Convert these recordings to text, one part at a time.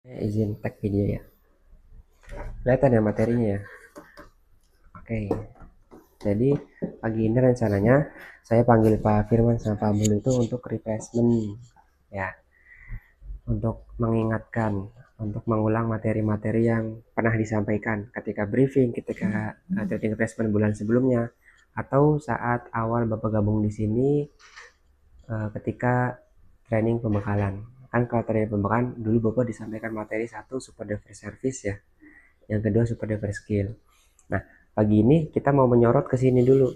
Izin tag video ya. Kelihatan ya materinya ya. Oke. Jadi pagi ini rencananya saya panggil Pak Firman sama Pak Bul itu untuk refreshment ya, untuk mengingatkan, untuk mengulang materi-materi yang pernah disampaikan ketika briefing, ketika training refreshment bulan sebelumnya, atau saat awal Bapak gabung di sini ketika training pembekalan. Kan kalau training pembekalan dulu Bapak disampaikan materi satu super diver service ya, yang kedua super diver skill. Nah, pagi ini kita mau menyorot ke sini dulu,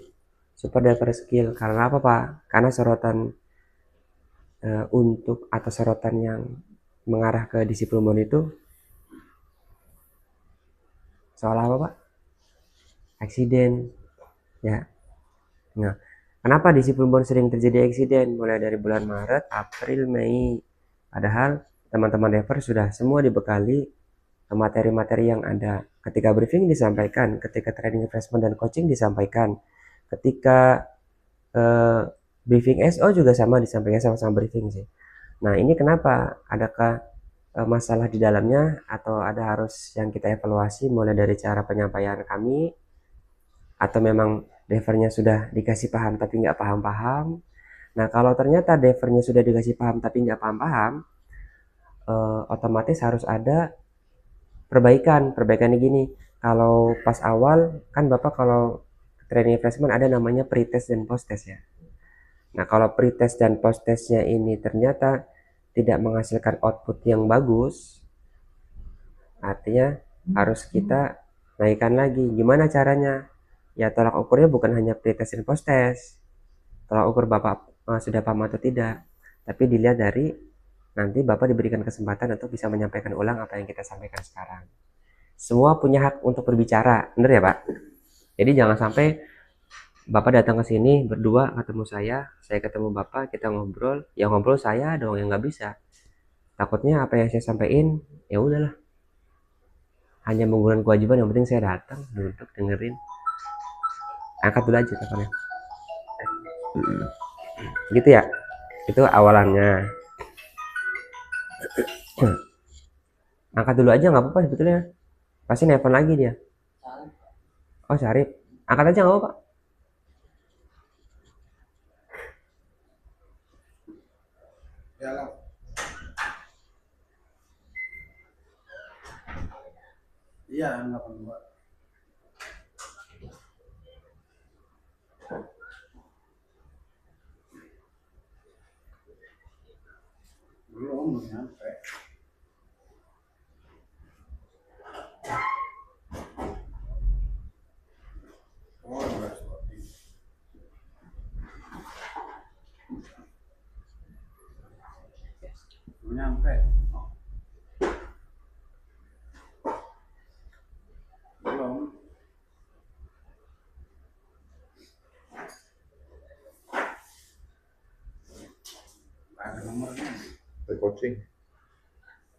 super diver skill. Karena apa Pak? Karena sorotan untuk atau sorotan yang mengarah ke disiplin itu soal apa Pak? Eksiden ya. Nah, kenapa disiplin sering terjadi eksiden? Mulai dari bulan Maret, April, Mei. Padahal teman-teman diver sudah semua dibekali materi-materi yang ada. Ketika briefing disampaikan, ketika training refreshment dan coaching disampaikan, ketika briefing SO juga sama disampaikan, sama-sama briefing sih. Nah, ini kenapa? Adakah masalah di dalamnya atau ada harus yang kita evaluasi mulai dari cara penyampaian kami, atau memang divernya sudah dikasih paham tapi nggak paham-paham? Nah, kalau ternyata divernya sudah dikasih paham tapi nggak paham-paham, otomatis harus ada perbaikan. Perbaikannya gini, kalau pas awal kan Bapak kalau training refreshment ada namanya pre-test dan post-test ya. Nah, kalau pre-test dan post-testnya ini ternyata tidak menghasilkan output yang bagus, artinya harus kita naikkan lagi. Gimana caranya? Ya, tolak ukurnya bukan hanya pre-test dan post-test. Tolak ukur Bapak sudah paham atau tidak, tapi dilihat dari nanti Bapak diberikan kesempatan untuk bisa menyampaikan ulang apa yang kita sampaikan sekarang. Semua punya hak untuk berbicara, bener ya Pak? Jadi jangan sampai Bapak datang ke sini berdua ketemu saya ketemu Bapak, kita ngobrol, ya ngobrol saya dong yang nggak bisa. Takutnya apa yang saya sampaikan, ya udahlah, hanya menggunakan kewajiban, yang penting saya datang, duduk, dengerin. Angkat dulu aja teleponnya. Gitu ya, itu awalannya. Angkat dulu aja nggak apa-apa sebetulnya. Pasti nelfon lagi dia. Oh Syarif, angkat aja nggak apa-apa. Ya lah. Iya, 82. Belum nyampe. Oh, udah sporting. Belum nyampe. Oh. Belum. Ada nomornya. Saya coaching.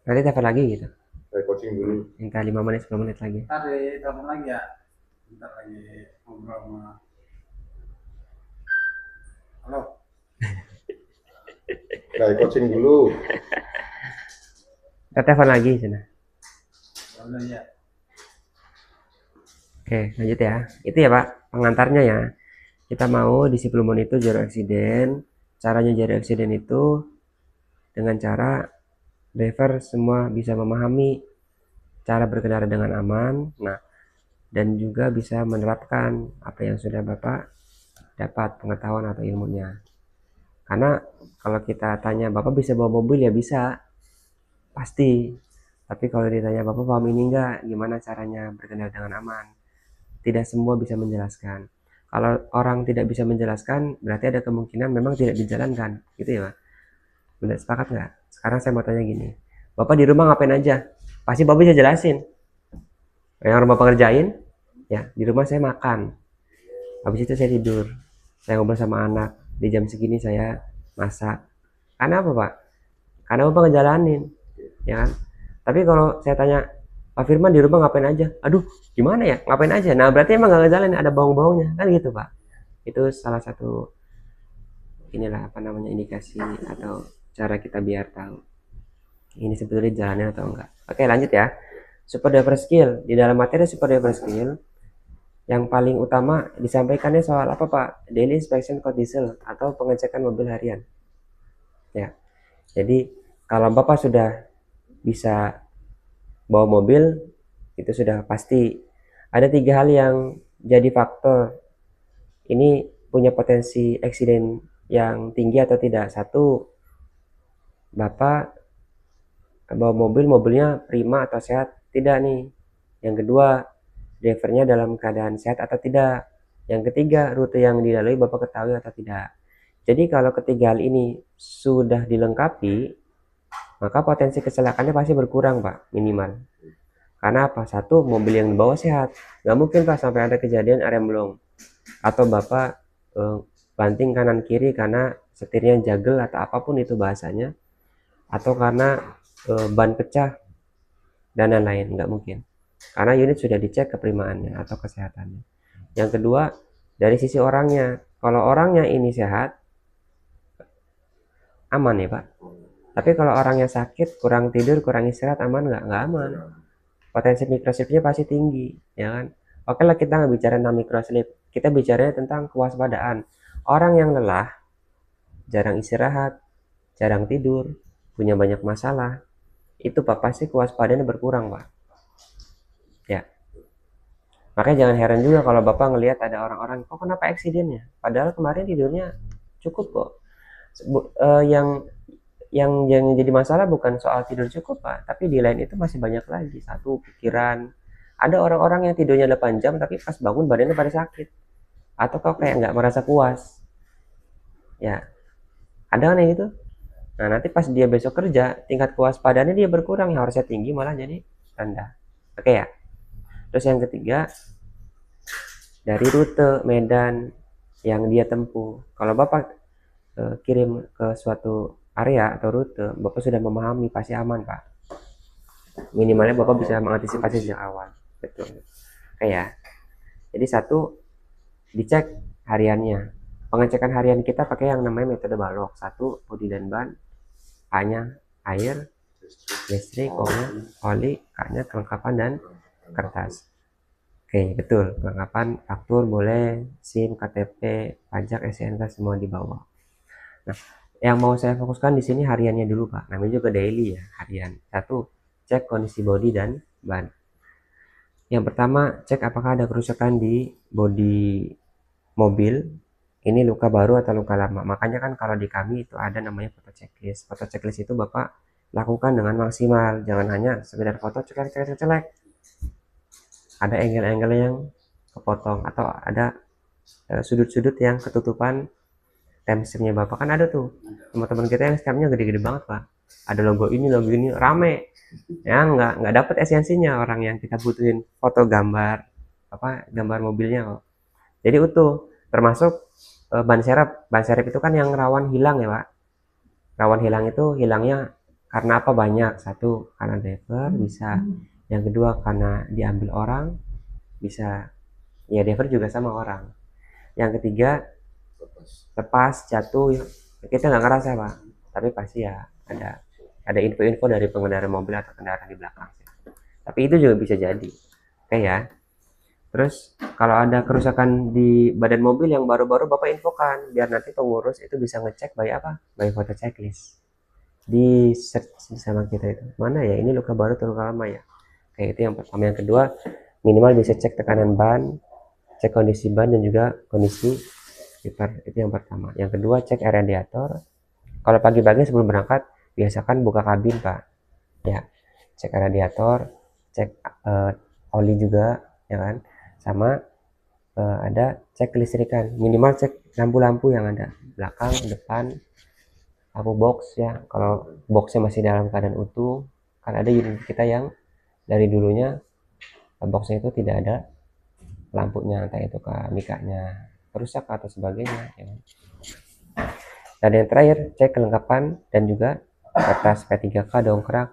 Nanti telepon lagi gitu. Saya coaching dulu. Minta 5 menit 10 menit lagi. Ntar telepon lagi ya. Bentar lagi ngobrol sama. Halo. Saya coaching dulu. Kita telepon lagi sana. Udah ya. Oke, lanjut ya. Itu ya Pak, pengantarnya ya. Kita mau disiplin itu zero accident. Caranya zero accident itu dengan cara driver semua bisa memahami cara berkendara dengan aman. Nah, dan juga bisa menerapkan apa yang sudah Bapak dapat pengetahuan atau ilmunya. Karena kalau kita tanya Bapak bisa bawa mobil ya bisa, pasti. Tapi kalau ditanya Bapak paham ini enggak, gimana caranya berkendara dengan aman, tidak semua bisa menjelaskan. Kalau orang tidak bisa menjelaskan, berarti ada kemungkinan memang tidak dijalankan, gitu ya Pak. Benar, sepakat nggak? Sekarang saya mau tanya gini, Bapak di rumah ngapain aja? Pasti Bapak bisa jelasin. Yang orang Bapak kerjain, ya di rumah saya makan, habis itu saya tidur, saya ngobrol sama anak, di jam segini saya masak. Karena apa Pak? Karena Bapak ngejalanin, ya kan? Tapi kalau saya tanya, Pak Firman di rumah ngapain aja? Aduh, gimana ya? Ngapain aja? Nah, berarti emang nggak ngejalanin, ada bawang-bawangnya, kan gitu Pak. Itu salah satu inilah apa namanya indikasi atau cara kita biar tahu. ini sebetulnya jalannya atau enggak. Oke, lanjut ya. Super driver skill. Di dalam materi super driver skill yang paling utama disampaikannya soal apa Pak? Daily inspection code diesel atau pengecekan mobil harian. Ya. Jadi kalau Bapak sudah bisa bawa mobil, itu sudah pasti ada 3 hal yang jadi faktor ini punya potensi eksiden yang tinggi atau tidak. Satu, Bapak bawa mobil, mobilnya prima atau sehat tidak nih. Yang kedua, drivernya dalam keadaan sehat atau tidak. Yang ketiga, rute yang dilalui Bapak ketahui atau tidak. Jadi kalau ketiga hal ini sudah dilengkapi, maka potensi kecelakaannya pasti berkurang Pak, minimal. Karena apa? Satu, mobil yang dibawa sehat. Nggak mungkin Pak sampai ada kejadian rem blong. Atau Bapak banting kanan kiri karena setirnya jagel atau apapun itu bahasanya. Atau karena ban pecah dan lain-lain. Nggak mungkin. Karena unit sudah dicek keprimaannya atau kesehatannya. Yang kedua, dari sisi orangnya. Kalau orangnya ini sehat, aman ya Pak. Tapi kalau orangnya sakit, kurang tidur, kurang istirahat, aman nggak? Nggak aman. Potensi microslipnya pasti tinggi, ya kan? Oke lah, kita nggak bicara tentang microslip, kita bicaranya tentang kewaspadaan. Orang yang lelah, jarang istirahat, jarang tidur, punya banyak masalah, itu Pak pasti kewaspadaannya berkurang Pak. Ya, makanya jangan heran juga kalau Bapak ngelihat ada orang-orang, kok kenapa eksidennya? Padahal kemarin tidurnya cukup kok. Yang jadi masalah bukan soal tidur cukup Pak, tapi di lain itu masih banyak lagi. Satu, pikiran. Ada orang-orang yang tidurnya 8 jam tapi pas bangun badannya pada sakit, atau kok kayak nggak merasa puas. Ya, ada kan yang gitu. Nah, nanti pas dia besok kerja, tingkat kewaspadaannya dia berkurang, yang harusnya tinggi malah jadi rendah. Oke ya. Terus yang ketiga, dari rute medan yang dia tempuh. Kalau Bapak kirim ke suatu area atau rute, Bapak sudah memahami, pasti aman Pak. Minimalnya Bapak bisa mengantisipasi sejak awal. Betul. Oke ya. Jadi satu, dicek hariannya. Pengecekan harian kita pakai yang namanya metode balok. Satu, bodi dan ban. A-nya air, listrik, oli, K-nya kelengkapan dan kertas. Oke, betul. Kelengkapan faktur boleh, SIM, KTP, pajak, SNK semua dibawa. Nah, yang mau saya fokuskan di sini hariannya dulu Pak. Namanya juga daily ya, harian. Satu, cek kondisi bodi dan ban. Yang pertama, cek apakah ada kerusakan di bodi mobil. Ini luka baru atau luka lama. Makanya kan kalau di kami itu ada namanya foto checklist. Foto checklist itu Bapak lakukan dengan maksimal. Jangan hanya sekedar foto celek. Ada angle-angle yang kepotong atau ada sudut-sudut yang ketutupan timestamp-nya Bapak. Kan ada tuh teman-teman kita yang stamp-nya gede-gede banget Pak. Ada logo ini rame. Ya nggak dapat esensinya orang yang kita butuhin foto gambar gambar mobilnya kok. Jadi utuh, termasuk ban serep itu kan yang rawan hilang ya Pak. Rawan hilang itu hilangnya karena apa? Banyak. Satu, karena driver bisa. Yang kedua, karena diambil orang, bisa. Ya driver juga sama orang. Yang ketiga, lepas, jatuh, kita nggak ngerasa Pak. Tapi pasti ya ada info-info dari pengendara mobil atau kendaraan di belakang. Tapi itu juga bisa jadi. Oke ya. Terus kalau ada kerusakan di badan mobil yang baru-baru Bapak infokan, biar nanti pengurus itu bisa ngecek by foto checklist. Di search sama kita itu. Mana ya ini luka baru atau luka lama ya? Kayak itu yang pertama. Yang kedua, minimal bisa cek tekanan ban, cek kondisi ban dan juga kondisi wiper. Itu yang pertama. Yang kedua, cek radiator. Kalau pagi-pagi sebelum berangkat, biasakan buka kabin Pak. Ya, cek radiator, cek oli juga, ya kan? Sama ada cek kelistrikan, minimal cek lampu-lampu yang ada belakang, depan, lampu box ya. Kalau boxnya masih dalam keadaan utuh, kan ada unit kita yang dari dulunya boxnya itu tidak ada lampunya, entah itu mikanya rusak atau sebagainya ya. Dan yang terakhir, cek kelengkapan dan juga kertas P3K, dongkrak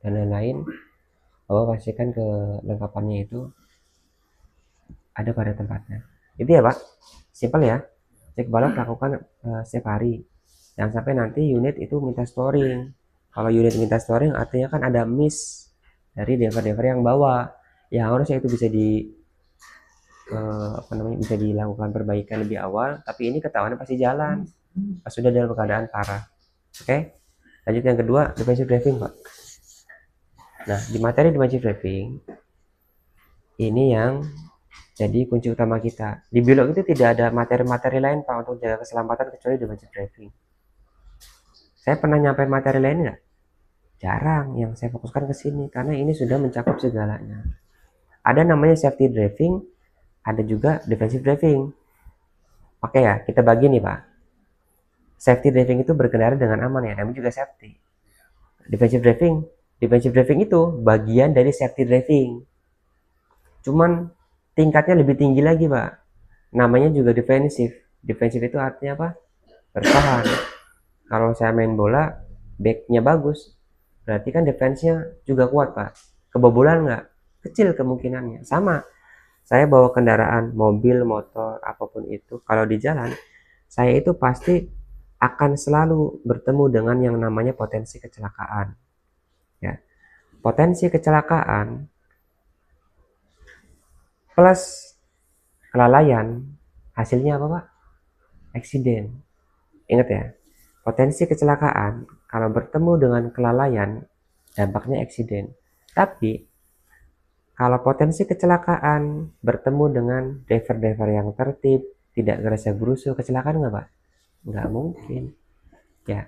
dan lain-lain. Bahwa pastikan kelengkapannya itu ada pada tempatnya. Itu ya Pak, simpel ya. Cek balok lakukan setiap hari. Jangan sampai nanti unit itu minta storing. Kalau unit minta storing artinya kan ada miss dari driver-driver yang bawa. Ya harusnya itu bisa bisa dilakukan perbaikan lebih awal, tapi ini ketahuan pasti jalan pas sudah dalam keadaan parah. Oke, lanjut yang kedua, defensive driving, Pak. Nah, di materi defensive driving ini yang jadi kunci utama kita. Di biolog itu tidak ada materi-materi lain, Pak, untuk jaga keselamatan kecuali defensive driving. Saya pernah nyampein materi lain nggak? Jarang. Yang saya fokuskan ke sini karena ini sudah mencakup segalanya. Ada namanya safety driving, ada juga defensive driving. Oke ya, kita bagi nih, Pak. Safety driving itu berkendara dengan aman ya, namanya juga safety. Defensive driving itu bagian dari safety driving. Cuman tingkatnya lebih tinggi lagi, Pak. Namanya juga defensive. Defensive itu artinya apa? Bertahan. Kalau saya main bola, backnya bagus, berarti kan defense-nya juga kuat, Pak. Kebobolan nggak? Kecil kemungkinannya. Sama, saya bawa kendaraan, mobil, motor, apapun itu, kalau di jalan, saya itu pasti akan selalu bertemu dengan yang namanya potensi kecelakaan. Ya, potensi kecelakaan plus kelalaian, hasilnya apa, Pak? Accident. Ingat ya, potensi kecelakaan kalau bertemu dengan kelalaian, dampaknya accident. Tapi kalau potensi kecelakaan bertemu dengan driver-driver yang tertib, tidak gerasa gerusu, kecelakaan nggak, Pak? Nggak mungkin. Ya,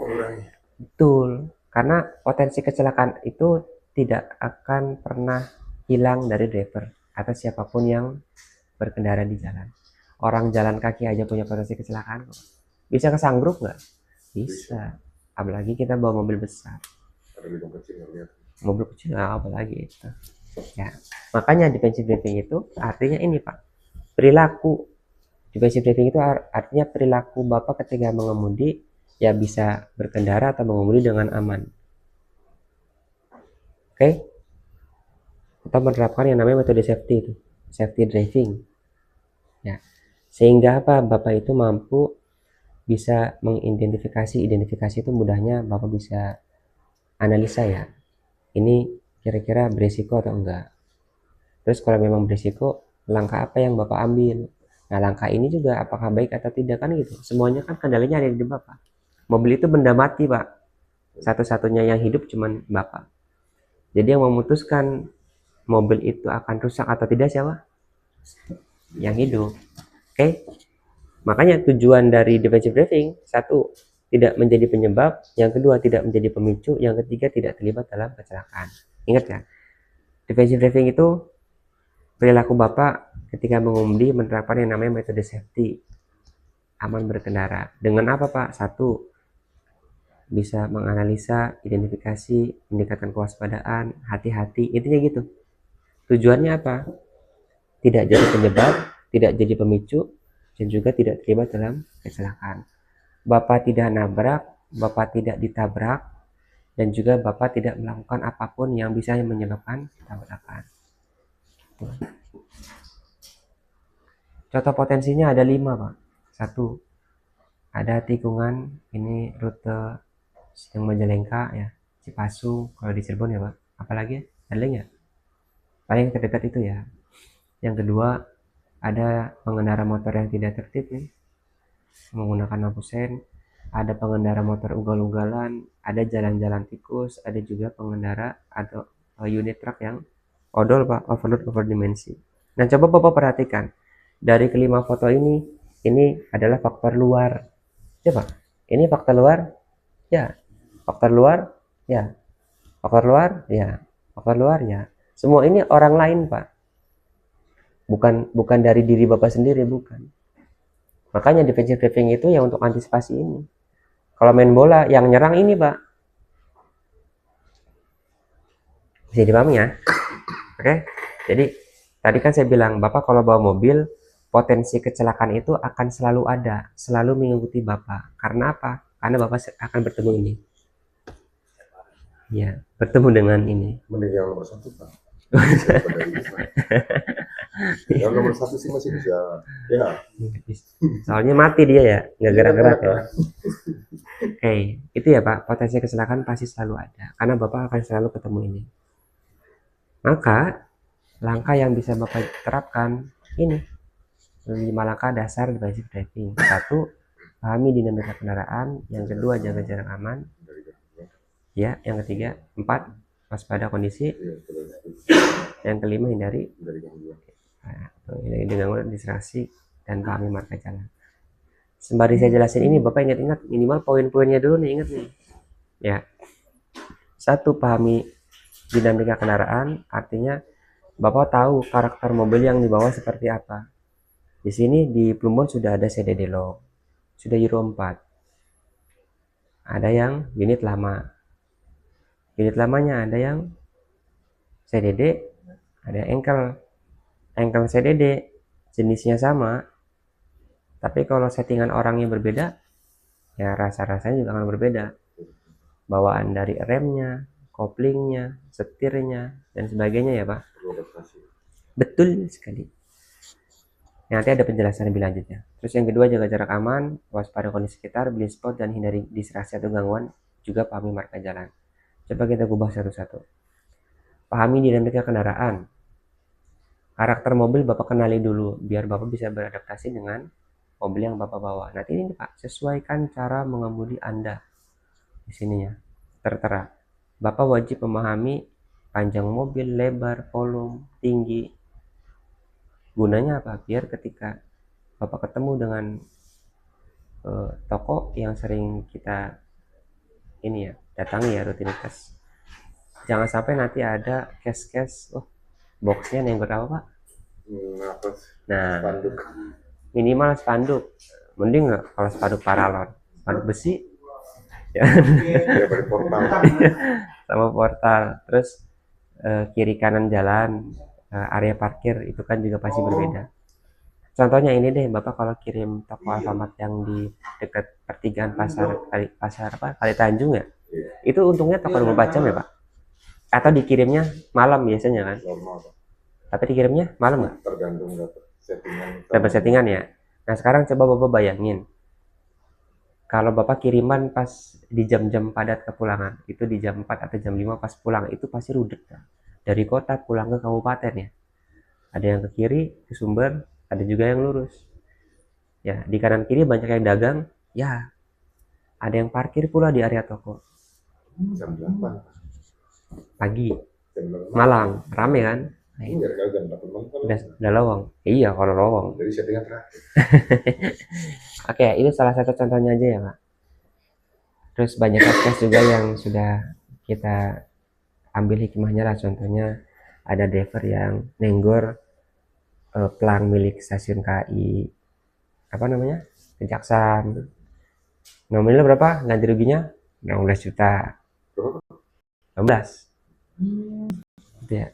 Mengurangi. betul. Karena potensi kecelakaan itu tidak akan pernah hilang dari driver atau siapapun yang berkendara di jalan. Orang jalan kaki aja punya potensi kecelakaan kok. Bisa kesanggruk nggak? Bisa. Apalagi kita bawa mobil besar. Mobil kecil apalagi itu. Ya, makanya defensive driving itu artinya ini, Pak. Perilaku. Defensive driving itu artinya perilaku Bapak ketika mengemudi ya bisa berkendara atau mengemudi dengan aman. Oke? Kita menerapkan yang namanya metode safety itu, safety driving. Ya. Sehingga apa? Bapak itu mampu bisa identifikasi itu mudahnya Bapak bisa analisa ya. Ini kira-kira berisiko atau enggak. Terus kalau memang berisiko, langkah apa yang Bapak ambil? Nah, langkah ini juga apakah baik atau tidak kan gitu. Semuanya kan kendalinya ada di Bapak. Mobil itu benda mati, Pak. Satu-satunya yang hidup cuman Bapak. Jadi yang memutuskan mobil itu akan rusak atau tidak siapa? Yang hidup. Oke? Makanya tujuan dari defensive driving, satu, tidak menjadi penyebab, yang kedua tidak menjadi pemicu, yang ketiga tidak terlibat dalam kecelakaan. Ingat ya, defensive driving itu perilaku Bapak ketika mengemudi menerapkan yang namanya metode safety, aman berkendara. Dengan apa, Pak? Satu, bisa menganalisa, identifikasi, meningkatkan kewaspadaan, hati-hati, intinya gitu. Tujuannya apa? Tidak jadi penyebab, tidak jadi pemicu, dan juga tidak terlibat dalam kecelakaan. Bapak tidak nabrak, Bapak tidak ditabrak, dan juga Bapak tidak melakukan apapun yang bisa menyebabkan tabrakan. Contoh potensinya ada 5, Pak. 1, ada tikungan, ini rute yang Majalengka ya, Cipasung kalau di Cirebon ya, Pak. Apalagi ada nggak? Paling terdekat itu ya. Yang kedua, ada pengendara motor yang tidak tertib nih, menggunakan lampu sen, ada pengendara motor ugal-ugalan, ada jalan-jalan tikus, ada juga pengendara atau unit truk yang odol, Pak, overload, overdimensi. Nah, coba Bapak perhatikan dari kelima foto ini adalah faktor luar. Coba, ini faktor luar, ya, faktor luar, ya, faktor luar, ya, faktor luar, ya. Semua ini orang lain, Pak. Bukan dari diri Bapak sendiri, bukan. Makanya defensive driving itu ya untuk antisipasi ini. Kalau main bola yang nyerang ini, Pak. Bisa dipahami ya? Oke. Jadi tadi kan saya bilang, Bapak kalau bawa mobil, potensi kecelakaan itu akan selalu ada, selalu mengikuti Bapak. Karena apa? Karena Bapak akan bertemu ini. Ya, bertemu dengan ini. Mending yang nomor 1, Pak. Yang nomor 1 sih masih bisa. Ya. Soalnya mati dia ya, nggak gerak-gerak ya. Kan? Oke, itu ya Pak, potensi kecelakaan pasti selalu ada, karena Bapak akan selalu ketemu ini. Maka, langkah yang bisa Bapak terapkan ini, 5 langkah dasar basic driving. 1, pahami dinamika kendaraan. Yang kedua, jaga jarak aman. Ya, yang ketiga, 4, waspada kondisi. Yang kelima, hindari dengan distraksi dan pahami marka jalan. Sembari saya jelasin ini, Bapak ingat-ingat minimal poin-poinnya dulu nih, ingat nih. Ya. 1, pahami dinamika kendaraan, artinya Bapak tahu karakter mobil yang dibawa seperti apa. Di sini di Plumbon sudah ada CDD lock, sudah Euro 4. Ada yang unit lama. Unit lamanya ada yang CDD, ada yang engkel CDD, jenisnya sama, tapi kalau settingan orangnya berbeda, ya rasa-rasanya juga akan berbeda. Bawaan dari remnya, koplingnya, setirnya, dan sebagainya ya Pak. Betul sekali. Nanti ada penjelasan lebih lanjutnya. Terus yang kedua, jaga jarak aman, waspada kondisi sekitar, blind spot, dan hindari distraksi atau gangguan. Juga pahami marka jalan. Coba kita ubah satu-satu. Pahami dinamika kendaraan. Karakter mobil Bapak kenali dulu, biar Bapak bisa beradaptasi dengan mobil yang Bapak bawa. Nanti ini Pak, sesuaikan cara mengemudi Anda. Di sininya, tertera. Bapak wajib memahami panjang mobil, lebar, volume, tinggi. Gunanya apa? Biar ketika Bapak ketemu dengan toko yang sering kita ini ya datangi ya, rutinitas, jangan sampai nanti ada case-case boxnya nenggot apa Pak? Nah, Spanduk. minimal spanduk, mending nggak kalau spanduk paralon, spanduk besi ya. Ya, dari portal. Sama portal. Terus kiri kanan jalan, area parkir itu kan juga pasti berbeda. Contohnya ini deh, Bapak kalau kirim toko Alfamart yang di dekat pertigaan Kali Tanjung ya, itu untungnya toko 24 jam ya Pak? Atau dikirimnya malam biasanya kan? Normal, Pak. Tapi dikirimnya malam nggak? Tergantung dapat settingan. Dapat settingan ya. Nah sekarang coba Bapak bayangin, kalau Bapak kiriman pas di jam-jam padat kepulangan, itu di jam 4 atau jam 5 pas pulang, itu pasti rudet kan? Dari kota pulang ke kabupaten ya. Ada yang ke kiri, ke Sumber, ada juga yang lurus. Ya, di kanan kiri banyak yang dagang, ya. Ada yang parkir pula di area toko. Jam 8. Pagi, Jam 8. malam, rame kan? Nah, Ini nggak jam 8 malam kan? udah lowong. Iya, kalau lowong. Jadi settingan terakhir. Oke, ini salah satu contohnya aja ya, Pak. Terus banyak case juga yang sudah kita ambil hikmahnya lah. Contohnya ada driver yang nenggor pelang milik stasiun KAI, apa namanya, Kejaksaan. Nominalnya berapa? Ganti ruginya 16 juta. 16. Gitu ya.